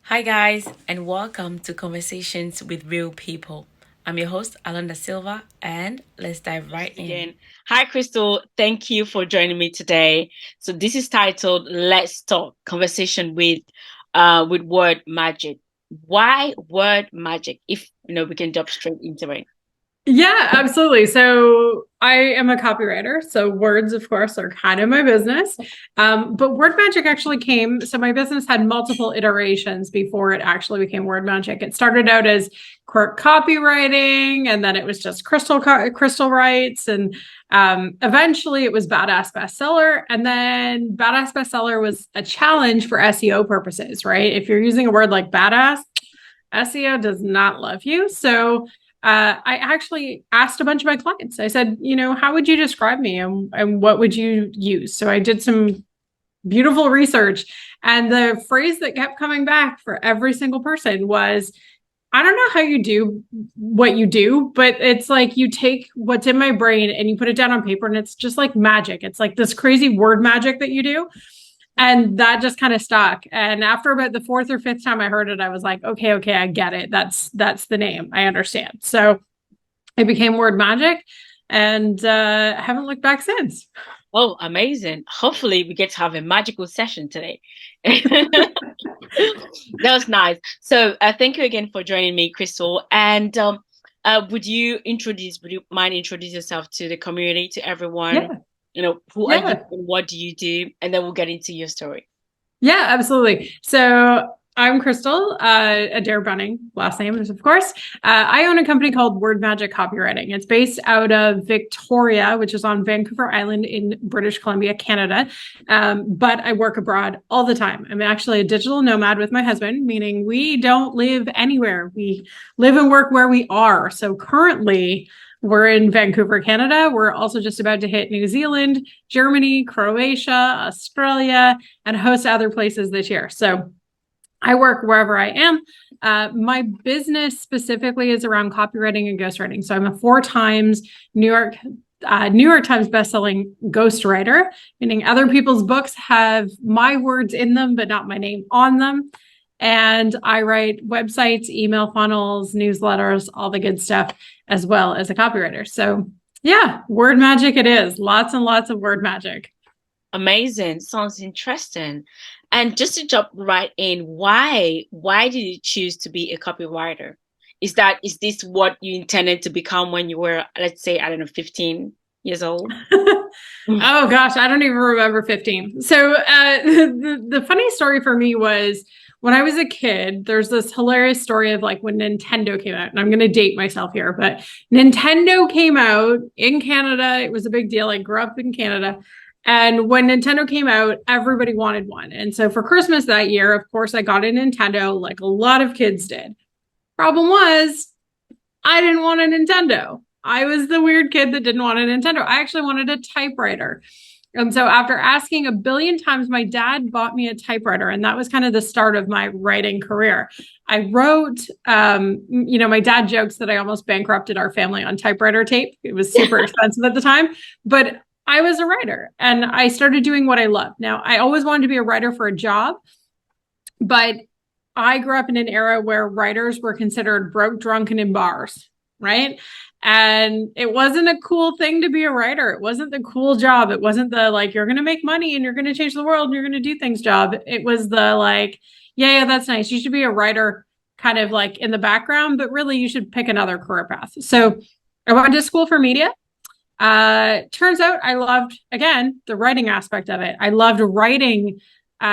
Hi, guys, and welcome to Conversations with Real People. I'm your host, Alun Da Silva, and let's dive right in. Again. Hi, Crystal. Thank you for joining me today. So this is titled "Let's Talk: Conversation with Word Magic." Why word magic? If we can jump straight into it. Yeah, absolutely. So I am a copywriter. So words, of course, are kind of my business. But Word Magic actually came. So my business had multiple iterations before it actually became Word Magic. It started out as quirk copywriting, and then it was just crystal writes, and eventually it was Badass Bestseller. And then Badass Bestseller was a challenge for SEO purposes, right? If you're using a word like badass, SEO does not love you. So I actually asked a bunch of my clients. I said, how would you describe me and what would you use? So I did some beautiful research. And the phrase that kept coming back for every single person was, I don't know how you do what you do, but it's like you take what's in my brain and you put it down on paper and it's just like magic. It's like this crazy word magic that you do. And that just kind of stuck. And after about the fourth or fifth time I heard it, I was like, okay, I get it. That's the name. I understand. So it became Word Magic, and I haven't looked back since. Oh, amazing. Hopefully, we get to have a magical session today. That was nice. So, thank you again for joining me, Crystal. And would you mind introduce yourself to the community, to everyone? Yeah, Who are you yeah. and what do you do? And then we'll get into your story. Yeah, absolutely. So I'm Crystal, Adair Bunning, last name is, of course. I own a company called Word Magic Copywriting. It's based out of Victoria, which is on Vancouver Island in British Columbia, Canada. But I work abroad all the time. I'm actually a digital nomad with my husband, meaning we don't live anywhere. We live and work where we are. So currently, we're in Vancouver, Canada. We're also just about to hit New Zealand, Germany, Croatia, Australia, and host other places this year. So I work wherever I am. My business specifically is around copywriting and ghostwriting. So I'm a 4 times New York Times bestselling ghostwriter, meaning other people's books have my words in them, but not my name on them. And I write websites, email funnels, newsletters, all the good stuff, as well as a copywriter. So yeah, word magic it is. Lots and lots of word magic. Amazing. Sounds interesting. And just to jump right in, why did you choose to be a copywriter? Is this what you intended to become when you were, let's say, I don't know, 15 years old? Oh gosh, I don't even remember 15. So the funny story for me was when I was a kid, there's this hilarious story of like when Nintendo came out, and I'm going to date myself here, but Nintendo came out in Canada. It was a big deal. I grew up in Canada. And when Nintendo came out, everybody wanted one. And so for Christmas that year, of course, I got a Nintendo like a lot of kids did. Problem was, I didn't want a Nintendo. I was the weird kid that didn't want a Nintendo. I actually wanted a typewriter. And so after asking a billion times, my dad bought me a typewriter. And that was kind of the start of my writing career. I wrote, my dad jokes that I almost bankrupted our family on typewriter tape. It was super expensive at the time, but I was a writer and I started doing what I love. Now, I always wanted to be a writer for a job, but I grew up in an era where writers were considered broke, drunk, and in bars, right? And it wasn't a cool thing to be a writer. It wasn't the cool job. It wasn't the like, you're going to make money and you're going to change the world and you're going to do things job. It was the like, yeah, that's nice. You should be a writer kind of like in the background, but really you should pick another career path. So I went to school for media. Turns out I loved, again, the writing aspect of it. I loved writing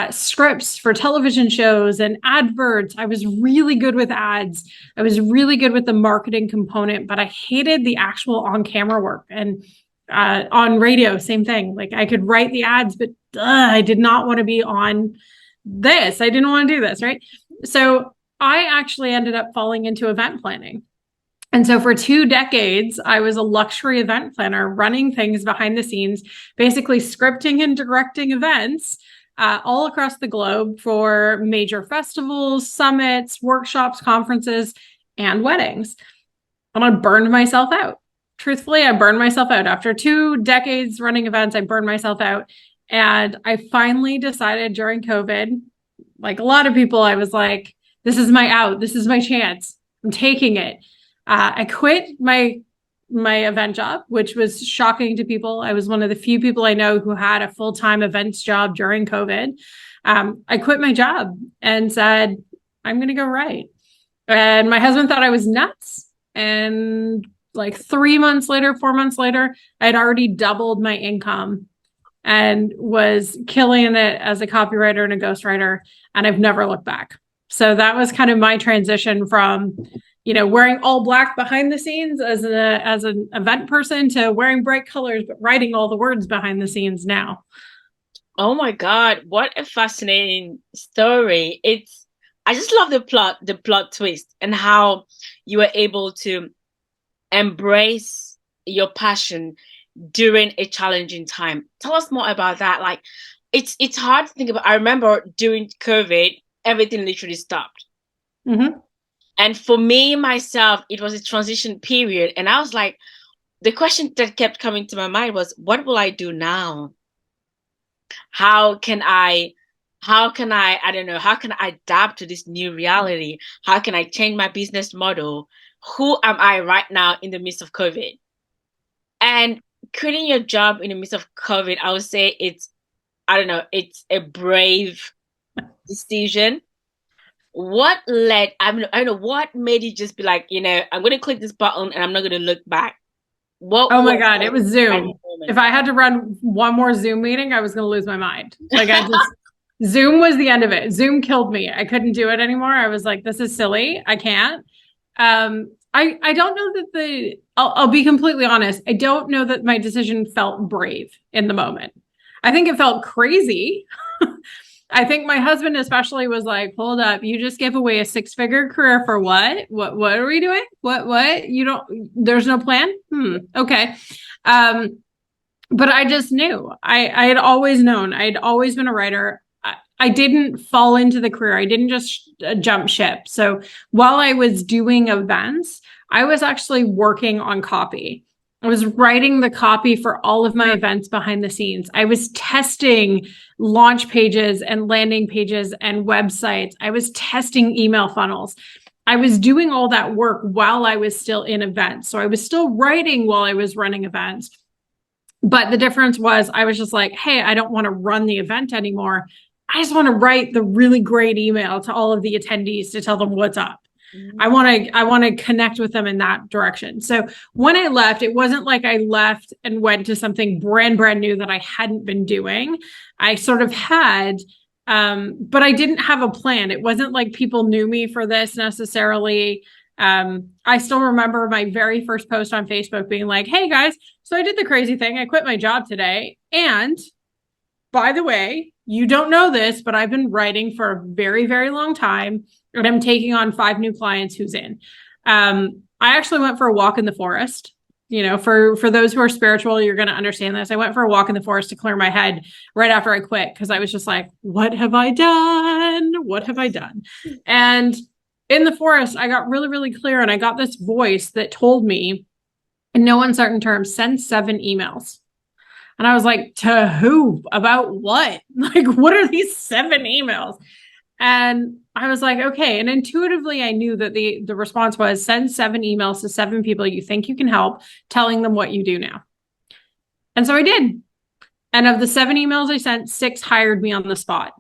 scripts for television shows and adverts. I was really good with ads. I was really good with the marketing component, but I hated the actual on camera work. And on radio, same thing. Like I could write the ads, but I did not want to be on this. I didn't want to do this, right? So I actually ended up falling into event planning. And so for 2 decades, I was a luxury event planner running things behind the scenes, basically scripting and directing events all across the globe for major festivals, summits, workshops, conferences, and weddings. And I burned myself out. Truthfully, I burned myself out. After 2 decades running events, I burned myself out. And I finally decided during COVID, like a lot of people, I was like, This is my out. This is my chance. I'm taking it. I quit my event job, which was shocking to people. I was one of the few people I know who had a full-time events job during COVID. I quit my job and said, I'm going to go write. And my husband thought I was nuts. And like 3 months later, 4 months later, I had already doubled my income and was killing it as a copywriter and a ghostwriter. And I've never looked back. So that was kind of my transition from, wearing all black behind the scenes as an event person to wearing bright colors, but writing all the words behind the scenes now. Oh my God, what a fascinating story. I just love the plot twist and how you were able to embrace your passion during a challenging time. Tell us more about that. Like it's hard to think about. I remember during COVID, everything literally stopped. Mm-hmm. And for me, myself, it was a transition period. And I was like, the question that kept coming to my mind was, what will I do now? How can I, I don't know, how can I adapt to this new reality? How can I change my business model? Who am I right now in the midst of COVID? And quitting your job in the midst of COVID, I would say it's a brave decision. What led, I don't know, what made you just be like, I'm going to click this button and I'm not going to look back? Oh my God, it was Zoom. If I had to run one more Zoom meeting, I was going to lose my mind. Like Zoom was the end of it. Zoom killed me. I couldn't do it anymore. I was like, this is silly. I can't. I don't know that I'll be completely honest. I don't know that my decision felt brave in the moment. I think it felt crazy. I think my husband especially was like, hold up, you just gave away a 6-figure career for what? What are we doing? What? There's no plan? Okay. But I just knew. I had always known. I'd always been a writer. I didn't fall into the career. I didn't just jump ship. So while I was doing events, I was actually working on copy. I was writing the copy for all of my events behind the scenes. I was testing launch pages and landing pages and websites. I was testing email funnels. I was doing all that work while I was still in events. So I was still writing while I was running events. But the difference was I was just like, hey, I don't want to run the event anymore. I just want to write the really great email to all of the attendees to tell them what's up. I want to connect with them in that direction. So when I left, it wasn't like I left and went to something brand new that I hadn't been doing. I sort of had, but I didn't have a plan. It wasn't like people knew me for this necessarily. I still remember my very first post on Facebook being like, hey guys, so I did the crazy thing. I quit my job today. And by the way, you don't know this, but I've been writing for a very, very long time. And I'm taking on 5 new clients who's in. I actually went for a walk in the forest. For those who are spiritual, you're going to understand this. I went for a walk in the forest to clear my head right after I quit because I was just like, what have I done? What have I done? And in the forest, I got really, really clear. And I got this voice that told me, in no uncertain terms, send 7 emails. And I was like, to who? About what? Like, what are these 7 emails? And I was like, okay. And intuitively, I knew that the response was send 7 emails to 7 people you think you can help, telling them what you do now. And so I did. And of the 7 emails I sent, 6 hired me on the spot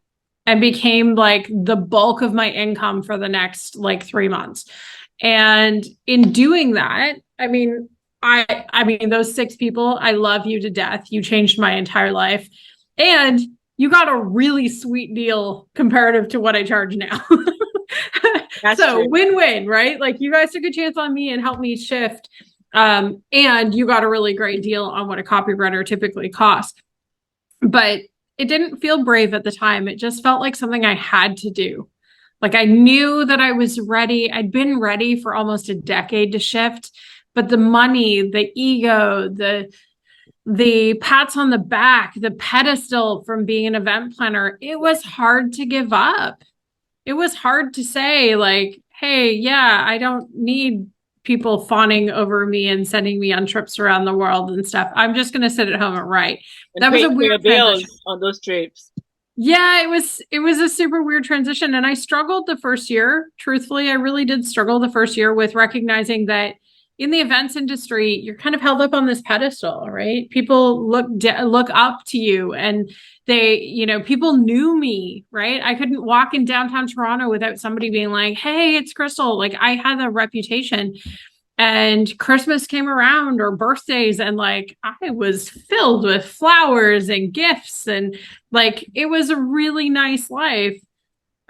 and became like the bulk of my income for the next like 3 months. And in doing that, I mean, those 6 people, I love you to death. You changed my entire life. And you got a really sweet deal comparative to what I charge now. So true. Win-win, right? Like you guys took a chance on me and helped me shift. And you got a really great deal on what a copywriter typically costs. But it didn't feel brave at the time. It just felt like something I had to do. Like I knew that I was ready. I'd been ready for almost a decade to shift. But the money, the ego, the pats on the back, the pedestal from being an event planner, it was hard to give up. It was hard to say like, hey, yeah, I don't need people fawning over me and sending me on trips around the world and stuff. I'm just going to sit at home and write. And that was a weird transition on those trips. Yeah, it was a super weird transition. And I struggled the first year. Truthfully, I really did struggle the first year with recognizing that in the events industry, you're kind of held up on this pedestal, right? People look up to you, and people knew me, right? I couldn't walk in downtown Toronto without somebody being like, "Hey, it's Crystal." Like, I had a reputation. And Christmas came around, or birthdays, and like I was filled with flowers and gifts, and like it was a really nice life.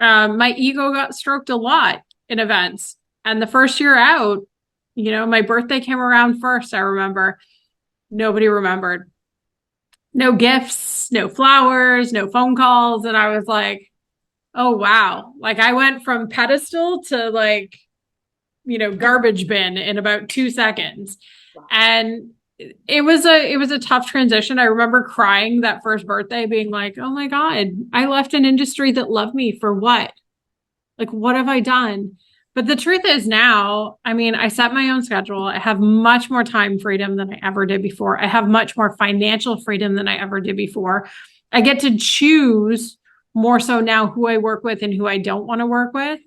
My ego got stroked a lot in events. And the first year out, my birthday came around first. I remember nobody remembered. No gifts, no flowers, no phone calls. And I was like, oh, wow. Like, I went from pedestal to like, garbage bin in about 2 seconds. And it was a tough transition. I remember crying that first birthday, being like, oh my God, I left an industry that loved me for what? Like, what have I done? But the truth is now, I mean, I set my own schedule. I have much more time freedom than I ever did before. I have much more financial freedom than I ever did before. I get to choose more so now who I work with and who I don't want to work with.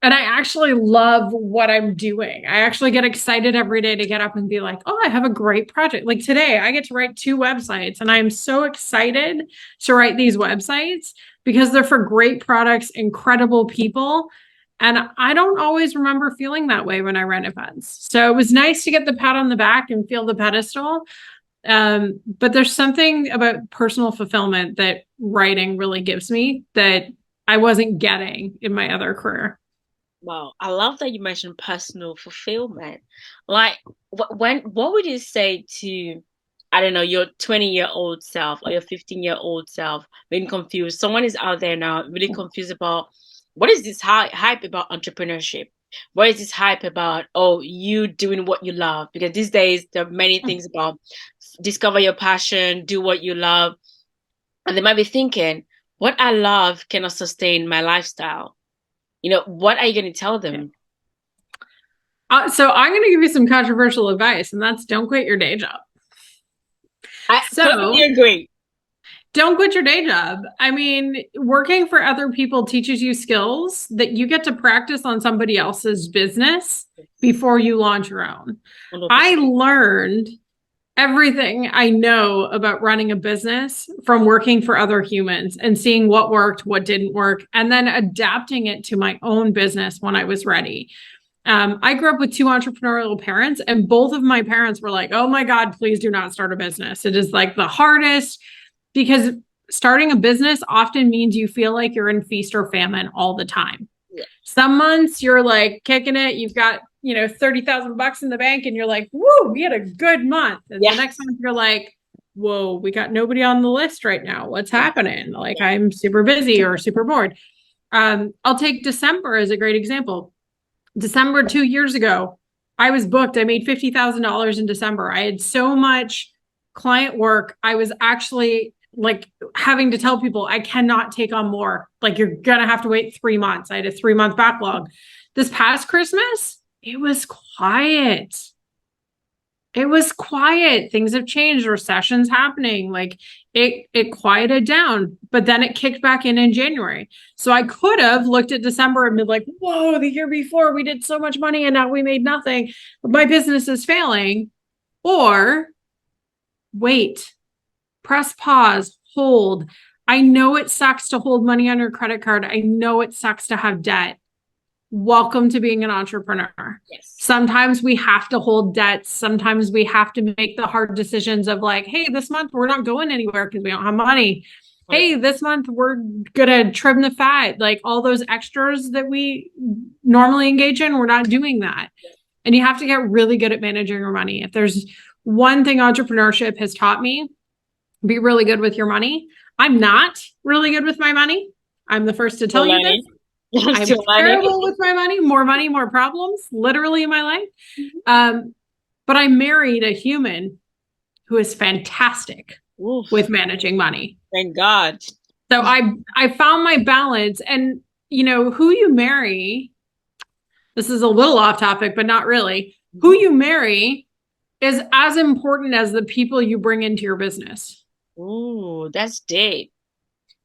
And I actually love what I'm doing. I actually get excited every day to get up and be like, oh, I have a great project. Like today, I get to write 2 websites, and I'm so excited to write these websites because they're for great products, incredible people. And I don't always remember feeling that way when I run events. So it was nice to get the pat on the back and feel the pedestal. But there's something about personal fulfillment that writing really gives me that I wasn't getting in my other career. Wow, I love that you mentioned personal fulfillment. Like, what would you say to, I don't know, your 20-year-old self or your 15-year-old self being confused? Someone is out there now really confused about what is this hype about entrepreneurship? What is this hype about, oh, you doing what you love? Because these days there are many things about discover your passion, do what you love. And they might be thinking, what I love cannot sustain my lifestyle. What are you going to tell them? So I'm going to give you some controversial advice, and that's don't quit your day job. I totally So agree. don't quit your day job. I mean, working for other people teaches you skills that you get to practice on somebody else's business before you launch your own. 100%. I learned everything I know about running a business from working for other humans and seeing what worked, what didn't work, and then adapting it to my own business when I was ready. I grew up with 2 entrepreneurial parents, and both of my parents were like, oh my God, please do not start a business. It is like the hardest, because starting a business often means you feel like you're in feast or famine all the time. Yeah. Some months you're like kicking it, you've got, $30,000 in the bank, and you're like, woo, we had a good month. And Yeah. the next month you're like, whoa, we got nobody on the list right now. What's happening? Like, I'm super busy or super bored. I'll take December as a great example. December 2 years ago, I was booked. I made $50,000 in December. I had so much client work. I was actually like having to tell people I cannot take on more. Like, you're going to have to wait 3 months. I had a 3 month backlog. This past Christmas, it was quiet. It was quiet. Things have changed. Recession's happening. Like, it quieted down, but then it kicked back in January. So I could have looked at December and been like, whoa, the year before we did so much money and now we made nothing. My business is failing. Or wait, press pause, hold. I know it sucks to hold money on your credit card. I know it sucks to have debt. Welcome to being an entrepreneur. Yes. Sometimes we have to hold debts. Sometimes we have to make the hard decisions of like, hey, this month we're not going anywhere because we don't have money. Hey, this month we're going to trim the fat. Like, all those extras that we normally engage in, we're not doing that. And you have to get really good at managing your money. If there's one thing entrepreneurship has taught me, be really good with your money. I'm not really good with my money. I'm the first to tell you this. I'm terrible with my money. More money, more problems, literally, in my life. But I married a human who is fantastic with managing money. Thank God. So I found my balance. And who you marry, this is a little off topic, but not really. Who you marry is as important as the people you bring into your business. Ooh, that's deep.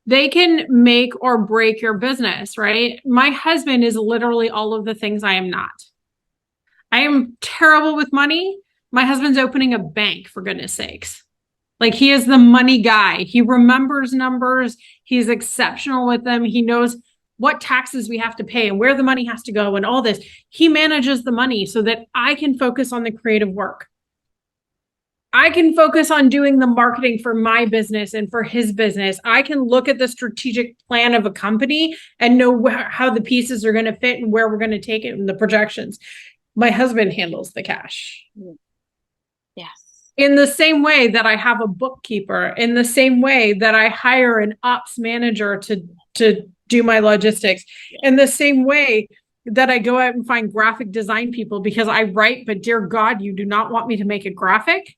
They can make or break your business, right? My husband is literally all of the things I am not. I am terrible with money. My husband's opening a bank, for goodness sakes. Like, he is the money guy. He remembers numbers. He's exceptional with them. He knows what taxes we have to pay and where the money has to go and all this. He manages the money so that I can focus on the creative work. I can focus on doing the marketing for my business and for his business. I can look at the strategic plan of a company and know how the pieces are going to fit and where we're going to take it and the projections. My husband handles the cash. Yes. In the same way that I have a bookkeeper, in the same way that I hire an ops manager to do my logistics, in the same way that I go out and find graphic design people because I write, but dear God, you do not want me to make a graphic.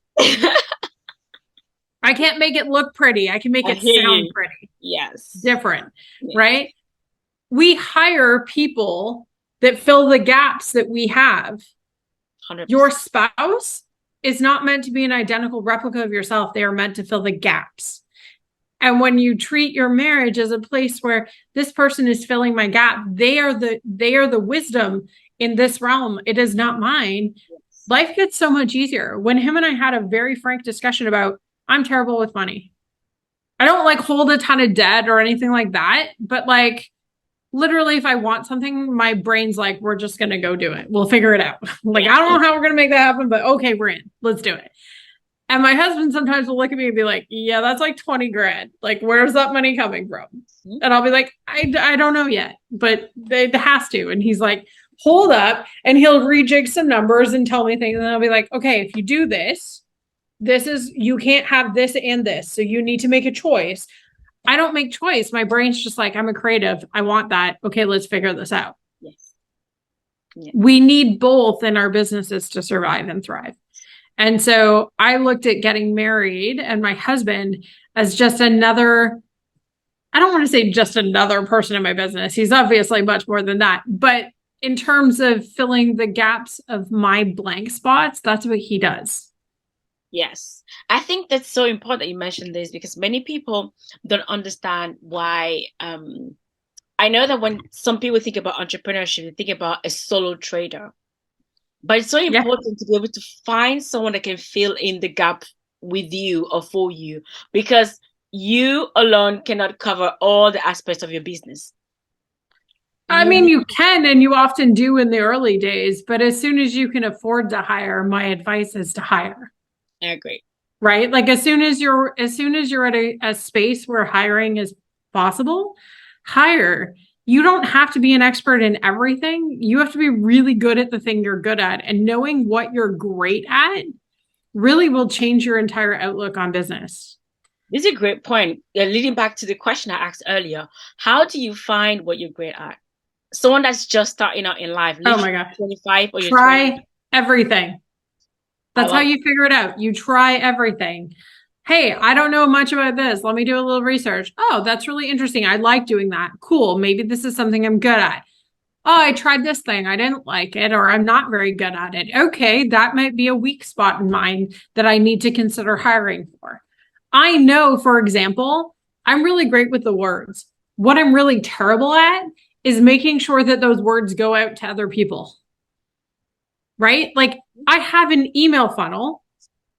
I can't make it look pretty. I can make it sound pretty. Yes. Different, right? We hire people that fill the gaps that we have. 100%. Your spouse is not meant to be an identical replica of yourself. They are meant to fill the gaps. And when you treat your marriage as a place where this person is filling my gap, they are the wisdom in this realm. It is not mine. Yes. Life gets so much easier. When him and I had a very frank discussion about, I'm terrible with money. I don't like hold a ton of debt or anything like that. But like, literally, if I want something, my brain's like, we're just going to go do it. We'll figure it out. Like, I don't know how we're going to make that happen, but okay, we're in. Let's do it. And my husband sometimes will look at me and be like, yeah, that's like 20 grand. Like, where's that money coming from? And I'll be like, I don't know yet, but it has to. And he's like, hold up. And he'll rejig some numbers and tell me things. And I'll be like, okay, if you do this, you can't have this and this. So you need to make a choice. I don't make choice. My brain's just like, I'm a creative. I want that. Okay, let's figure this out. Yes. Yeah. We need both in our businesses to survive and thrive. And so I looked at getting married and my husband as just another, I don't want to say just another person in my business. He's obviously much more than that. But in terms of filling the gaps of my blank spots, that's what he does. Yes. I think that's so important that you mentioned this because many people don't understand why. I know that when some people think about entrepreneurship, they think about a solo trader. But it's so important to be able to find someone that can fill in the gap with you or for you, because you alone cannot cover all the aspects of your business. I mean, you can, and you often do in the early days, but as soon as you can afford to hire, my advice is to hire. I agree. Right? Like as soon as you're at a space where hiring is possible, hire. You don't have to be an expert in everything. You have to be really good at the thing you're good at. And knowing what you're great at really will change your entire outlook on business. This is a great point. Leading back to the question I asked earlier, how do you find what you're great at? Someone that's just starting out in life. Oh my God. 25 or try 20. Everything. That's how you figure it out. You try everything. Hey, I don't know much about this. Let me do a little research. Oh, that's really interesting. I like doing that. Cool. Maybe this is something I'm good at. Oh, I tried this thing. I didn't like it, or I'm not very good at it. Okay, that might be a weak spot in mine that I need to consider hiring for. I know, for example, I'm really great with the words. What I'm really terrible at is making sure that those words go out to other people. Right? Like I have an email funnel.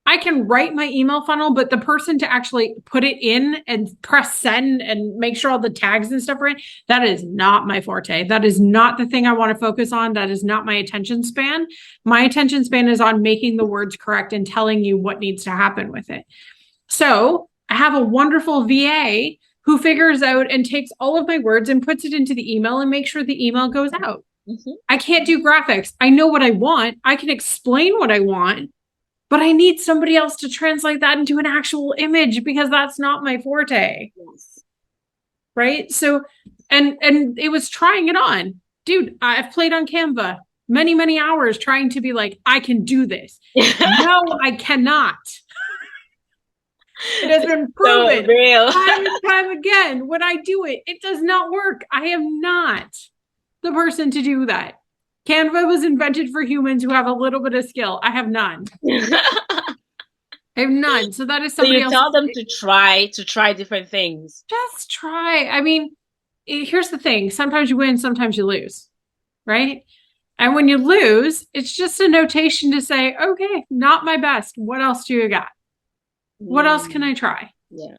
I can write my email funnel, but the person to actually put it in and press send and make sure all the tags and stuff are in, that is not my forte. That is not the thing I want to focus on. That is not my attention span. My attention span is on making the words correct and telling you what needs to happen with it. So I have a wonderful VA who figures out and takes all of my words and puts it into the email and makes sure the email goes out. Mm-hmm. I can't do graphics. I know what I want. I can explain what I want. But I need somebody else to translate that into an actual image because that's not my forte. Yes. Right? So, and it was trying it on. Dude, I've played on Canva many, many hours trying to be like, I can do this. No, I cannot. It has been proven time and time again. When I do it, it does not work. I am not the person to do that. Canva was invented for humans who have a little bit of skill. I have none. I have none. So that is So somebody you else. tell them to try different things. Just try. I mean, here's the thing. Sometimes you win, sometimes you lose, right? And when you lose, it's just a notation to say, okay, not my best. What else do you got? What else can I try? Yeah.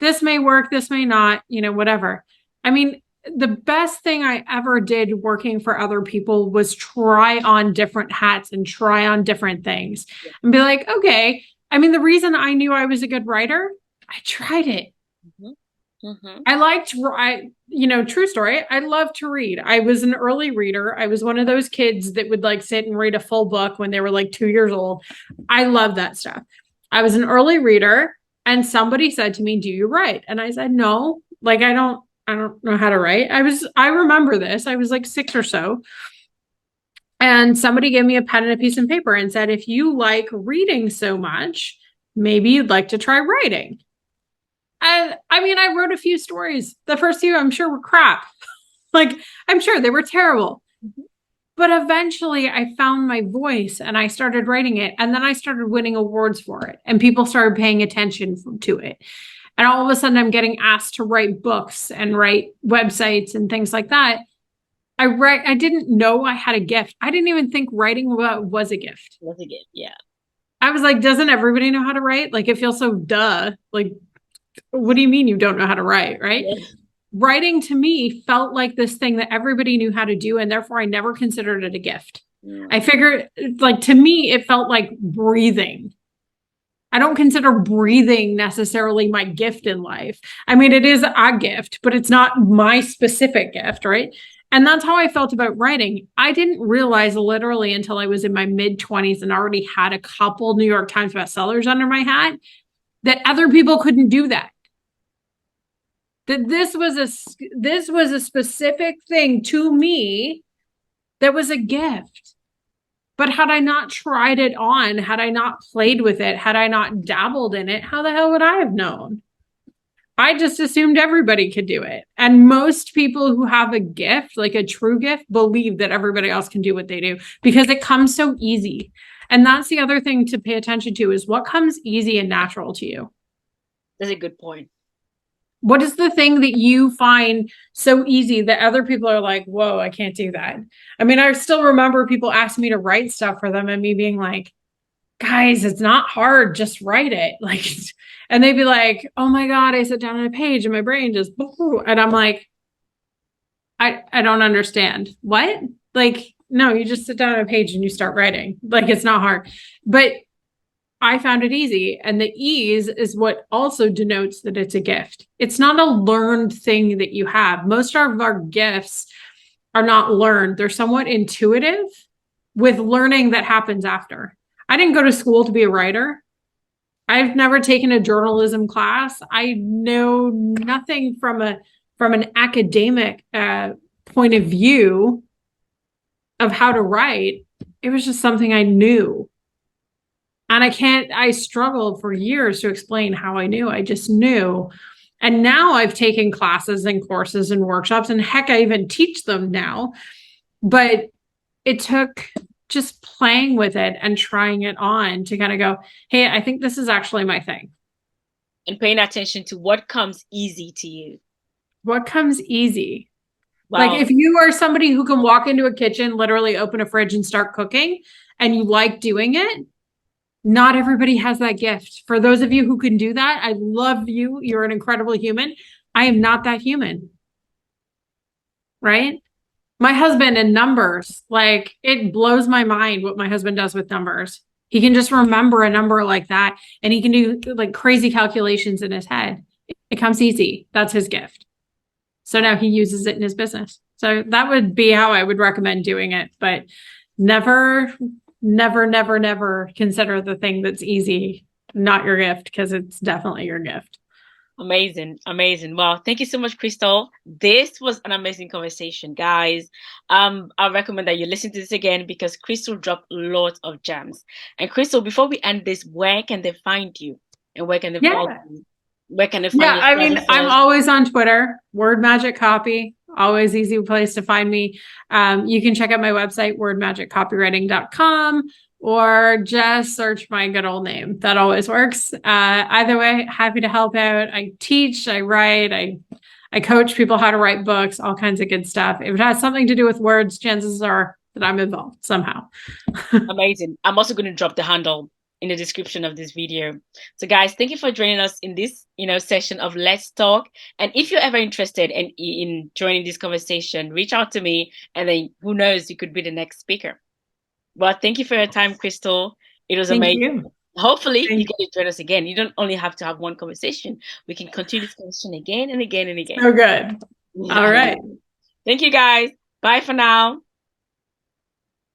This may work, this may not, whatever. I mean, the best thing I ever did working for other people was try on different hats and try on different things and be like, okay. I mean, the reason I knew I was a good writer, I tried it. I liked, true story. I love to read. I was an early reader. I was one of those kids that would like sit and read a full book when they were like 2 years old. I love that stuff. I was an early reader and somebody said to me, "Do you write?" And I said, "No, like I don't know how to write." I remember this. I was like 6 or so. And somebody gave me a pen and a piece of paper and said, "If you like reading so much, maybe you'd like to try writing." And I mean, I wrote a few stories. The first few, I'm sure, were crap. Like, I'm sure they were terrible. But eventually I found my voice and I started writing it. And then I started winning awards for it. And people started paying attention to it. And all of a sudden I'm getting asked to write books and write websites and things like that. I didn't know I had a gift. I didn't even think writing was a gift. Was a gift, yeah. I was like, doesn't everybody know how to write? Like, it feels so duh. Like, what do you mean you don't know how to write, right? Yeah. Writing to me felt like this thing that everybody knew how to do, and therefore I never considered it a gift. I figured, like, to me, it felt like breathing. I don't consider breathing necessarily my gift in life. I mean, it is a gift, but it's not my specific gift, right? And that's how I felt about writing. I didn't realize literally until I was in my mid-20s and already had a couple New York Times bestsellers under my hat that other people couldn't do that. That this was a specific thing to me that was a gift. But had I not tried it on, had I not played with it, had I not dabbled in it, how the hell would I have known? I just assumed everybody could do it. And most people who have a gift, like a true gift, believe that everybody else can do what they do because it comes so easy. And that's the other thing to pay attention to is what comes easy and natural to you. That's a good point. What is the thing that you find so easy that other people are like, whoa, I can't do that? I mean, I still remember people asking me to write stuff for them and me being like, guys, it's not hard. Just write it. Like, and they'd be like, oh my God, I sit down on a page and my brain just, and I'm like, I don't understand. What? Like, no, you just sit down on a page and you start writing. Like, it's not hard. But I found it easy. And the ease is what also denotes that it's a gift. It's not a learned thing that you have. Most of our gifts are not learned. They're somewhat intuitive with learning that happens after. I didn't go to school to be a writer. I've never taken a journalism class. I know nothing from an academic point of view of how to write. It was just something I knew. And I struggled for years to explain how I knew. I just knew. And now I've taken classes and courses and workshops, and heck, I even teach them now. But it took just playing with it and trying it on to kind of go, hey, I think this is actually my thing. And paying attention to what comes easy to you. What comes easy? Wow. Like if you are somebody who can walk into a kitchen, literally open a fridge and start cooking, and you like doing it, not everybody has that gift. For those of you who can do that, I love you. You're an incredible human. I am not that human. Right? My husband in numbers, like it blows my mind what my husband does with numbers. He can just remember a number like that and he can do like crazy calculations in his head. It comes easy. That's his gift. So now he uses it in his business. So that would be how I would recommend doing it. But never consider the thing that's easy not your gift, because it's definitely your gift. Amazing. Wow, thank you so much, Crystal. This was an amazing conversation, guys. I recommend that you listen to this again because Crystal dropped lots of gems. And Crystal, before we end this, where can they find you and where can they follow you? Where can they find you? I mean, I'm always on Twitter, Word Magic Copy. Always easy place to find me. You can check out my website, wordmagiccopywriting.com, or just search my good old name. That always works. Either way, happy to help out. I teach, I write, I coach people how to write books, all kinds of good stuff. If it has something to do with words, chances are that I'm involved somehow. Amazing. I'm also going to drop the handle in the description of this video. So guys, thank you for joining us in this, session of Let's Talk. And if you're ever interested in joining this conversation, reach out to me, and then who knows, you could be the next speaker. Well, thank you for your time, Crystal. It was amazing. You. Hopefully you get to join us again. You don't only have to have one conversation. We can continue this conversation again and again and again. So good. All right. Thank you, guys. Bye for now.